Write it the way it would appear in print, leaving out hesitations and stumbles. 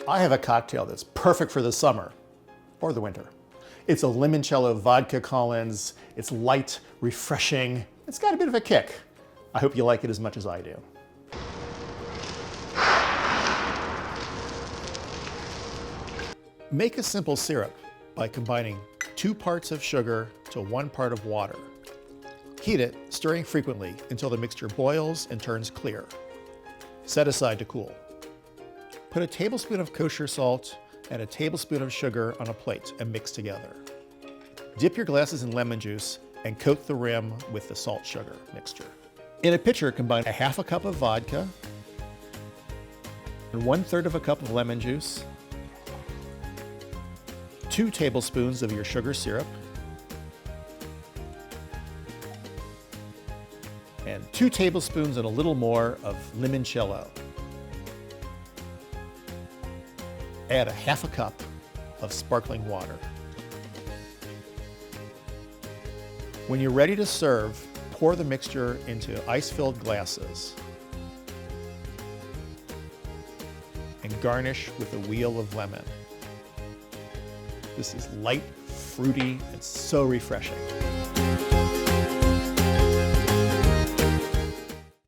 I have a cocktail that's perfect for the summer or the winter. It's a Limoncello vodka Collins. It's light, refreshing. It's got a bit of a kick. I hope you like it as much as I do. Make a simple syrup by combining 2 parts of sugar to 1 part of water. Heat it, stirring frequently until the mixture boils and turns clear. Set aside to cool. Put a tablespoon of kosher salt and a tablespoon of sugar on a plate and mix together. Dip your glasses in lemon juice and coat the rim with the salt sugar mixture. In a pitcher, combine 1/2 cup of vodka and 1/3 cup of lemon juice, 2 tablespoons of your sugar syrup, and 2 tablespoons and a little more of limoncello. Add 1/2 cup of sparkling water. When you're ready to serve, pour the mixture into ice-filled glasses and garnish with a wheel of lemon. This is light, fruity, and so refreshing.